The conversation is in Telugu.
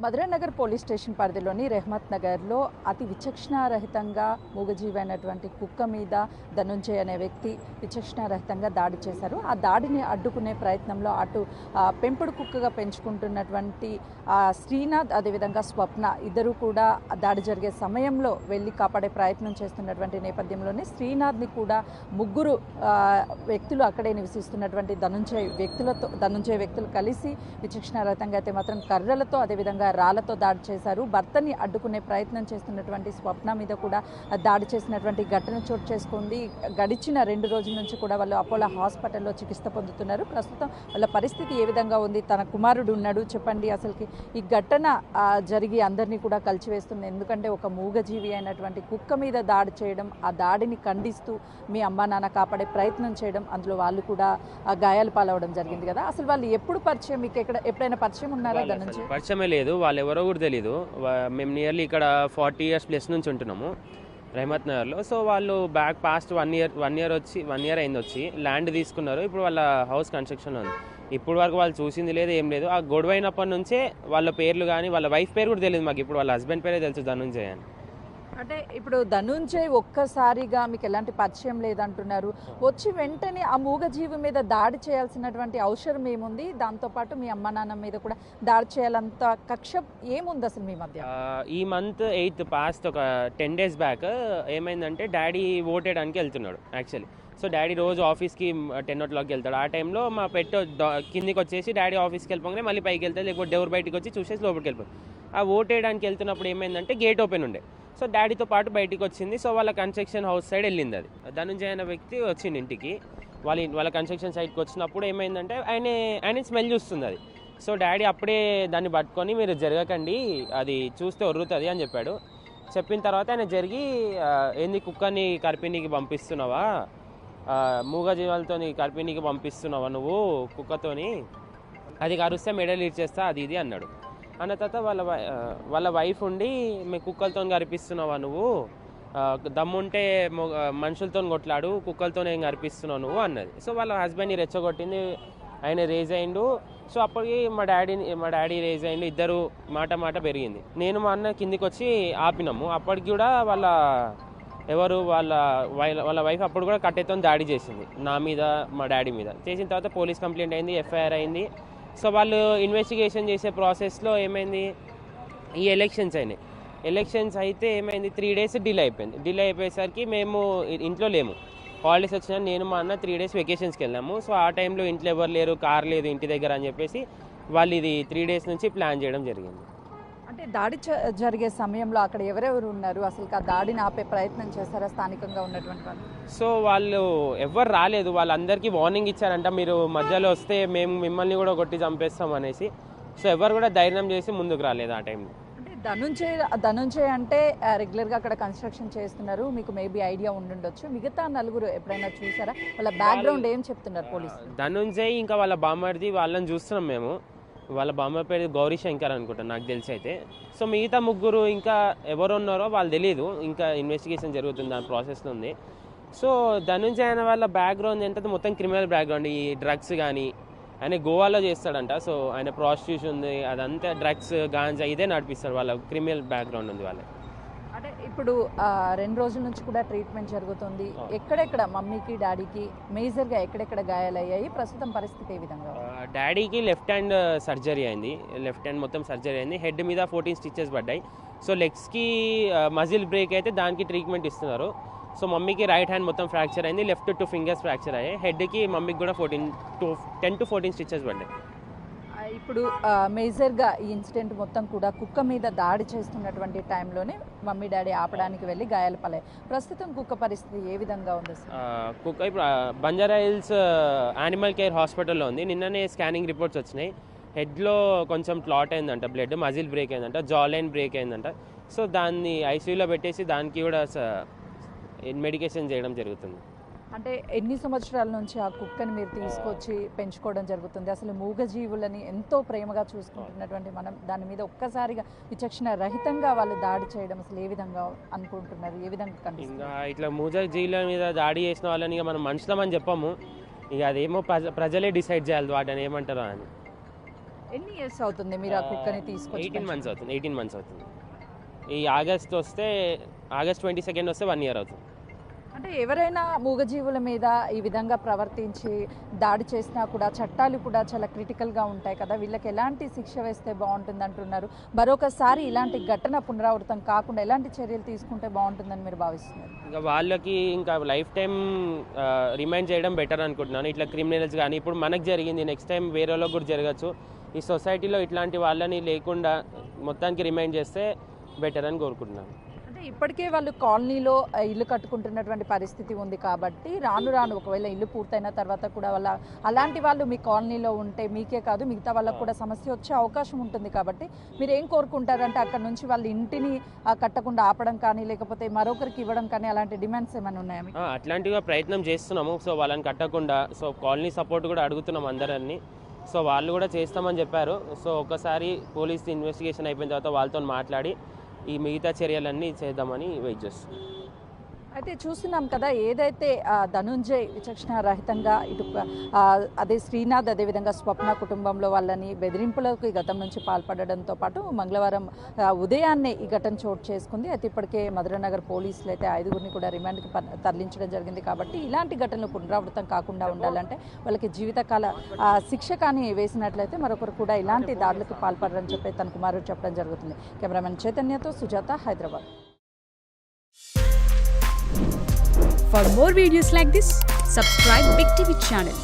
మధురానగర్ పోలీస్ స్టేషన్ పరిధిలోని రెహమత్ నగర్లో అతి విచక్షణారహితంగా మూగజీవి అయినటువంటి కుక్క మీద ధనుంజయ్ అనే వ్యక్తి విచక్షణారహితంగా దాడి చేశారు. ఆ దాడిని అడ్డుకునే ప్రయత్నంలో అటు పెంపుడు కుక్కగా పెంచుకుంటున్నటువంటి శ్రీనాథ్ అదేవిధంగా స్వప్న ఇద్దరు కూడా దాడి జరిగే సమయంలో వెళ్ళి కాపాడే ప్రయత్నం చేస్తున్నటువంటి నేపథ్యంలోనే శ్రీనాథ్ని కూడా ముగ్గురు వ్యక్తులు అక్కడే నివసిస్తున్నటువంటి ధనుంజయ్ వ్యక్తులు కలిసి విచక్షణారహితంగా అయితే మాత్రం కర్రలతో అదేవిధంగా రాళ్లతో దాడి చేశారు. భర్తని అడ్డుకునే ప్రయత్నం చేస్తున్నటువంటి స్వప్న మీద కూడా దాడి చేసినటువంటి ఘటన చోటు చేసుకుంది. గడిచిన 2 రోజుల నుంచి కూడా వాళ్ళు అపోలో హాస్పిటల్లో చికిత్స పొందుతున్నారు. ప్రస్తుతం వాళ్ళ పరిస్థితి ఏ విధంగా ఉంది? తన కుమారుడు ఉన్నాడు. చెప్పండి, అసలుకి ఈ ఘటన జరిగి అందరినీ కూడా కలిచివేస్తుంది. ఎందుకంటే ఒక మూగజీవి అయినటువంటి కుక్క మీద దాడి చేయడం, ఆ దాడిని ఖండిస్తూ మీ అమ్మా నాన్న కాపాడే ప్రయత్నం చేయడం, అందులో వాళ్ళు కూడా గాయాలు పాలవడం జరిగింది కదా. అసలు వాళ్ళు ఎప్పుడు పరిచయం? మీకు ఎప్పుడైనా పరిచయం ఉన్నారా? దాని నుంచి పరిచయమే లేదు. వాళ్ళు ఎవరో కూడా తెలీదు. మేము నియర్లీ ఇక్కడ 40 years ప్లస్ నుంచి ఉంటున్నాము రెహమత్ నగర్లో. సో వాళ్ళు పాస్ట్ 1 year అయింది వచ్చి ల్యాండ్ తీసుకున్నారు. ఇప్పుడు వాళ్ళ హౌస్ కన్స్ట్రక్షన్లో ఉంది. ఇప్పుడు వరకు వాళ్ళు చూసింది లేదు, ఏం లేదు. ఆ గొడవ అయినప్పటి నుంచే వాళ్ళ పేర్లు కానీ వాళ్ళ వైఫ్ పేరు కూడా తెలియదు మాకు. ఇప్పుడు వాళ్ళ హస్బెండ్ పేరే తెలుసు, ధనుంజయ్ అని. అంటే ఇప్పుడు ధనుంజయ్ ఒక్కసారిగా మీకు ఎలాంటి పరిచయం లేదంటున్నారు. వచ్చి వెంటనే ఆ మూగజీవి మీద దాడి చేయాల్సినటువంటి అవసరం ఏముంది? దాంతోపాటు మీ అమ్మ నాన్న మీద కూడా దాడి చేయాలంత కక్ష ఏముంది అసలు మీ మధ్య? ఈ మంత్ 8th పాస్ట్ ఒక 10 days బ్యాక్ ఏమైందంటే డాడీ ఓటేయడానికి వెళ్తున్నాడు యాక్చువల్లీ. సో డాడీ రోజు ఆఫీస్కి 10 o'clock వెళ్తాడు. ఆ టైంలో మా పెట్ కిందికి వచ్చేసి డాడీ ఆఫీస్కి వెళ్ళిపోగానే మళ్ళీ పైకి వెళ్తాడు, లేకపోతే డోర్ బయటికి వచ్చి చూసేసి లోపలికి వెళ్ళిపోతాడు. ఆ ఓటేయడానికి వెళ్తున్నప్పుడు ఏమైందంటే గేట్ ఓపెన్ ఉండే. సో డాడీతో పాటు బయటికి వచ్చింది. సో వాళ్ళ కన్స్ట్రక్షన్ హౌస్ సైడ్ వెళ్ళింది. అది ధనుంజయ్ అనే వ్యక్తి వచ్చింది ఇంటికి. వాళ్ళ కన్స్ట్రక్షన్ సైడ్కి వచ్చినప్పుడు ఏమైందంటే ఆయన స్మెల్ చూస్తుంది అది. సో డాడీ అప్పుడే దాన్ని పట్టుకొని మీరు జరగకండి, అది చూస్తే ఒర్రుతుంది అని చెప్పాడు. చెప్పిన తర్వాత ఆయన జరిగి ఏంది కుక్కని కర్పిణికి పంపిస్తున్నావా, మూగజీవాలతో కర్పిణికి పంపిస్తున్నావా నువ్వు కుక్కతోని, అది కరుస్తే మెడల్ ఇచ్చేస్తా అది ఇది అన్నాడు. అన్న తర్వాత వాళ్ళ వైఫ్ ఉండి మీ కుక్కలతో కరిపిస్తున్నావా నువ్వు, దమ్ముంటే మనుషులతో కొట్లాడు, కుక్కలతో ఏం కరిపిస్తున్నావు నువ్వు అన్నది. సో వాళ్ళ హస్బెండ్ని రెచ్చగొట్టింది, ఆయన రేజ్ అయిండు. సో అప్పటికి మా డాడీ రేజ్ అయిండు. ఇద్దరు మాట పెరిగింది. నేను మా అన్న కిందికి వచ్చి ఆపినాము. అప్పటికి కూడా వాళ్ళ వైఫ్ అప్పుడు కూడా కట్టెతో దాడి చేసింది నా మీద, మా డాడీ మీద. చేసిన తర్వాత పోలీస్ కంప్లైంట్ అయింది, FIR అయింది. సో వాళ్ళు ఇన్వెస్టిగేషన్ చేసే ప్రాసెస్లో ఏమైంది, ఈ ఎలక్షన్స్ అయినాయి. ఎలక్షన్స్ అయితే ఏమైంది, 3 days డిలే అయిపోయింది. డిలే అయిపోయేసరికి మేము ఇంట్లో లేము. హాలిడేస్ వచ్చినా నేను మా అన్న 3 days వెకేషన్స్కి వెళ్ళాము. సో ఆ టైంలో ఇంట్లో ఎవరు లేరు, కార్ లేదు ఇంటి దగ్గర అని చెప్పేసి వాళ్ళు ఇది 3 days నుంచి ప్లాన్ చేయడం జరిగింది. అంటే దాడి జరిగే సమయంలో అక్కడ ఎవరెవరు ఉన్నారు? అసలు ఆ దాడిని ఆపే ప్రయత్నం చేశారా స్థానికంగా ఉన్నటువంటి వాళ్ళు? సో వాళ్ళు ఎవరు రాలేదు. వాళ్ళందరికీ వార్నింగ్ ఇచ్చారంట, మీరు మధ్యలో వస్తే మేము మిమ్మల్ని కూడా కొట్టి చంపేస్తాం అనేసి. సో ఎవరు కూడా ధైర్యం చేసి ముందుకు రాలేదు ఆ టైంలో. అంటే ధనుంజయ్ అంటే రెగ్యులర్గా అక్కడ కన్స్ట్రక్షన్ చేస్తున్నారు, మీకు మేబీ ఐడియా ఉండుండొచ్చు. మిగతా నలుగురు ఎప్పుడైనా చూసారా? వాళ్ళ బ్యాక్గ్రౌండ్ ఏం చెప్తున్నారు పోలీసులు? ధనుంజయ్ ఇంకా వాళ్ళ బామ్మర్ది వాళ్ళని చూస్తున్నాం మేము. వాళ్ళ బామ్మ పేరు గౌరీ శంకర్ అనుకుంటాను నాకు తెలిసి అయితే. సో మిగతా ముగ్గురు ఇంకా ఎవరు ఉన్నారో వాళ్ళు తెలియదు, ఇంకా ఇన్వెస్టిగేషన్ జరుగుతుంది, దాని ప్రాసెస్లో ఉంది. సో ధనుంజయ్ అనే వాళ్ళ బ్యాక్గ్రౌండ్ ఏంటంటే మొత్తం క్రిమినల్ బ్యాక్గ్రౌండ్. ఈ డ్రగ్స్ కానీ ఆయన గోవాలో చేస్తాడంట. సో ఆయన ప్రాస్టిట్యూషన్ ఉంది, అదంతా డ్రగ్స్ గాంజా ఇదే నడిపిస్తాడు. వాళ్ళ క్రిమినల్ బ్యాక్గ్రౌండ్ ఉంది వాళ్ళకి. అంటే ఇప్పుడు 2 రోజుల నుంచి కూడా ట్రీట్మెంట్ జరుగుతుంది. ఎక్కడెక్కడ మమ్మీకి డాడీకి మేజర్గా ఎక్కడెక్కడ గాయాలయ్యాయి? ప్రస్తుతం పరిస్థితి ఏ విధంగా? డాడీకి లెఫ్ట్ హ్యాండ్ సర్జరీ అయింది, లెఫ్ట్ హ్యాండ్ మొత్తం సర్జరీ అయింది. హెడ్ మీద 14 stitches పడ్డాయి. సో లెగ్స్కి మజిల్ బ్రేక్ అయితే దానికి ట్రీట్మెంట్ ఇస్తున్నారు. సో మమ్మీకి రైట్ హ్యాండ్ మొత్తం ఫ్రాక్చర్ అయింది, లెఫ్ట్ 2 fingers ఫ్రాక్చర్ అయ్యాయి. హెడ్కి మమ్మీకి కూడా 10 to 14 stitches పడ్డాయి. ఇప్పుడు మేజర్గా ఈ ఇన్సిడెంట్ మొత్తం కూడా కుక్క మీద దాడి చేస్తున్నటువంటి టైంలోనే మమ్మీ డాడీ ఆపడానికి వెళ్ళి గాయాల పాలయ్యాయి. ప్రస్తుతం కుక్క పరిస్థితి ఏ విధంగా ఉంది? కుక్క ఇప్పుడు బంజారా హిల్స్ యానిమల్ కేర్ హాస్పిటల్లో ఉంది. నిన్ననే స్కానింగ్ రిపోర్ట్స్ వచ్చినాయి. హెడ్లో కొంచెం క్లాట్ అయిందంట, బ్లడ్, మజిల్ బ్రేక్ అయిందంట, జా లైన్ బ్రేక్ అయిందంట. సో దాన్ని ఐసీయూలో పెట్టేసి దానికి కూడా మెడికేషన్ చేయడం జరుగుతుంది. అంటే ఎన్ని సంవత్సరాల నుంచి ఆ కుక్కని మీరు తీసుకొచ్చి పెంచుకోవడం జరుగుతుంది? అసలు మూగజీవులని ఎంతో ప్రేమగా చూసుకుంటున్నటువంటి మనం దాని మీద ఒక్కసారిగా విచక్షణ రహితంగా వాళ్ళు దాడి చేయడం అసలు ఏ విధంగా అనుకుంటున్నారు? ఏ విధంగా కనిపిస్తుంది? ఇంకా ఇట్లా మూగజీవుల మీద దాడి చేసిన వాళ్ళని మనం మనుషులమని చెప్పము. ఇక అదేమో ప్రజలే డిసైడ్ చేయాలి వాటిని ఏమంటారో అని. ఎన్ని ఇయర్స్ అవుతుంది మీరు ఆ కుక్కని తీసుకొచ్చి 18 మంత్స్ అవుతుంది. 18 మంత్స్ అవుతుంది. ఈ ఆగస్ట్ 22 వస్తే 1 ఇయర్ అవుతుంది. అంటే ఎవరైనా మూగజీవుల మీద ఈ విధంగా ప్రవర్తించి దాడి చేసినా కూడా చట్టాలు కూడా చాలా క్రిటికల్గా ఉంటాయి కదా, వీళ్ళకి ఎలాంటి శిక్ష వేస్తే బాగుంటుంది అంటున్నారు? మరొకసారి ఇలాంటి ఘటన పునరావృతం కాకుండా ఎలాంటి చర్యలు తీసుకుంటే బాగుంటుందని మీరు భావిస్తున్నారు? ఇంకా వాళ్ళకి ఇంకా లైఫ్ టైం రిమైండ్ చేయడం బెటర్ అనుకుంటున్నాను. ఇట్లా క్రిమినల్స్ కానీ ఇప్పుడు మనకు జరిగింది, నెక్స్ట్ టైం వేరే వాళ్ళకి కూడా జరగచ్చు. ఈ సొసైటీలో ఇట్లాంటి వాళ్ళని లేకుండా మొత్తానికి రిమైండ్ చేస్తే బెటర్ అని కోరుకుంటున్నాను. అంటే ఇప్పటికే వాళ్ళు కాలనీలో ఇల్లు కట్టుకుంటున్నటువంటి పరిస్థితి ఉంది కాబట్టి రాను రాను ఒకవేళ ఇల్లు పూర్తయిన తర్వాత కూడా అలాంటి వాళ్ళు మీ కాలనీలో ఉంటే మీకే కాదు మిగతా వాళ్ళకు కూడా సమస్య వచ్చే అవకాశం ఉంటుంది. కాబట్టి మీరు ఏం కోరుకుంటారంటే అక్కడ నుంచి వాళ్ళ ఇంటిని కట్టకుండా ఆపడం కానీ లేకపోతే మరొకరికి ఇవ్వడం కానీ అలాంటి డిమాండ్స్ ఏమైనా ఉన్నాయా మీకు? అట్లాంటిగా ప్రయత్నం చేస్తున్నాము. సో వాళ్ళని కట్టకుండా కాలనీ సపోర్ట్ కూడా అడుగుతున్నాం అందరినీ. సో వాళ్ళు కూడా చేస్తామని చెప్పారు. సో ఒకసారి పోలీస్ ఇన్వెస్టిగేషన్ అయిపోయిన తర్వాత వాళ్ళతో మాట్లాడి ఈ మిగతా చర్యలన్నీ చేద్దామని వెయిట్ చేస్తున్నాం. అయితే చూస్తున్నాం కదా, ఏదైతే ధనుంజయ్ విచక్షణారహితంగా ఇటు అదే శ్రీనాథ్ అదేవిధంగా స్వప్న కుటుంబంలో వాళ్ళని బెదిరింపులకు ఈ గతం నుంచి పాల్పడడంతో పాటు మంగళవారం ఉదయాన్నే ఈ ఘటన చోటు చేసుకుంది. అయితే ఇప్పటికే మధురనగర్ పోలీసులు అయితే 5గురిని కూడా రిమాండ్కి తరలించడం జరిగింది. కాబట్టి ఇలాంటి ఘటనలు పునరావృతం కాకుండా ఉండాలంటే వాళ్ళకి జీవితకాల శిక్ష కానీ వేసినట్లయితే మరొకరు కూడా ఇలాంటి దాడులకు పాల్పడరని చెప్పి తన కుమారుడు చెప్పడం జరుగుతుంది. కెమెరామెన్ చైతన్యతో Sujatha, Hyderabad. For more videos like this, subscribe Big TV channel.